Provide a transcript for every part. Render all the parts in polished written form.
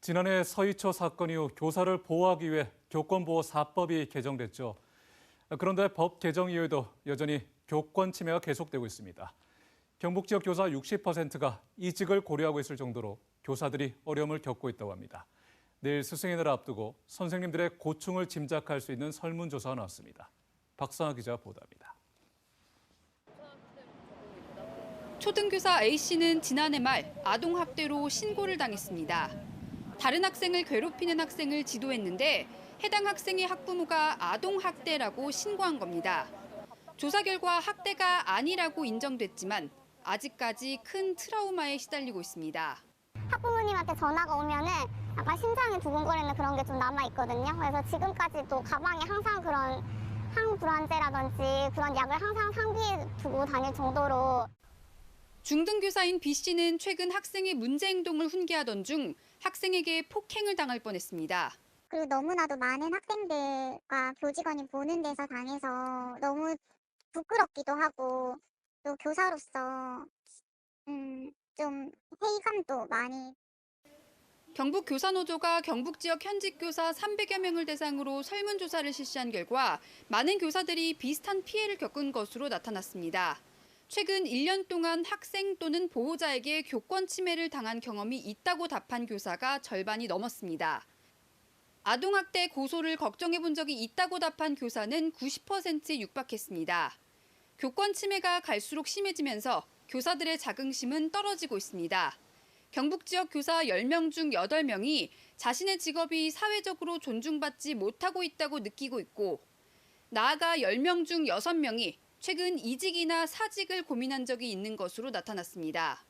지난해 서희초 사건 이후 교사를 보호하기 위해 교권보호사법이 개정됐죠. 그런데 법 개정 이후에도 여전히 교권 침해가 계속되고 있습니다. 경북 지역 교사 60%가 이직을 고려하고 있을 정도로 교사들이 어려움을 겪고 있다고 합니다. 내일 스승의 날을 앞두고 선생님들의 고충을 짐작할 수 있는 설문조사가 나왔습니다. 박상아 기자 보도합니다. 초등교사 A씨는 지난해 말 아동학대로 신고를 당했습니다. 다른 학생을 괴롭히는 학생을 지도했는데 해당 학생의 학부모가 아동학대라고 신고한 겁니다. 조사 결과 학대가 아니라고 인정됐지만 아직까지 큰 트라우마에 시달리고 있습니다. 학부모님한테 전화가 오면은 약간 심장이 두근거리는 그런 게 좀 남아있거든요. 그래서 지금까지도 가방에 항상 그런 항불안제라든지 그런 약을 항상 상비에 두고 다닐 정도로. 중등교사인 B씨는 최근 학생의 문제 행동을 훈계하던 중 학생에게 폭행을 당할 뻔했습니다. 그리고 너무나도 많은 학생들과 교직원이 보는 데서 당해서 너무 부끄럽기도 하고 또 교사로서 좀 회의감도 많이. 경북 교사노조가 경북 지역 현직 교사 300여 명을 대상으로 설문조사를 실시한 결과 많은 교사들이 비슷한 피해를 겪은 것으로 나타났습니다. 최근 1년 동안 학생 또는 보호자에게 교권 침해를 당한 경험이 있다고 답한 교사가 절반이 넘었습니다. 아동학대 고소를 걱정해 본 적이 있다고 답한 교사는 90%에 육박했습니다. 교권 침해가 갈수록 심해지면서 교사들의 자긍심은 떨어지고 있습니다. 경북 지역 교사 10명 중 8명이 자신의 직업이 사회적으로 존중받지 못하고 있다고 느끼고 있고, 나아가 10명 중 6명이 최근 이직이나 사직을 고민한 적이 있는 것으로 나타났습니다.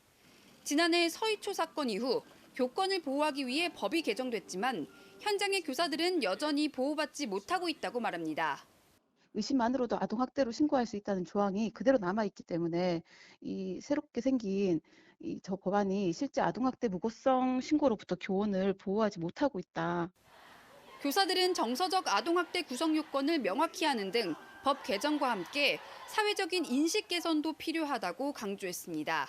지난해 서희초 사건 이후 교권을 보호하기 위해 법이 개정됐지만 현장의 교사들은 여전히 보호받지 못하고 있다고 말합니다. 의심만으로도 아동학대로 신고할 수 있다는 조항이 그대로 남아있기 때문에 이 새롭게 생긴 저 법안이 실제 아동학대 무고성 신고로부터 교원을 보호하지 못하고 있다. 교사들은 정서적 아동학대 구성 요건을 명확히 하는 등 법 개정과 함께 사회적인 인식 개선도 필요하다고 강조했습니다.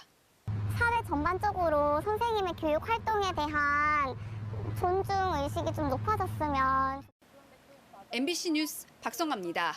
사회 전반적으로 선생님의 교육 활동에 대한 존중 의식이 좀 높아졌으면. MBC 뉴스 박성아입니다.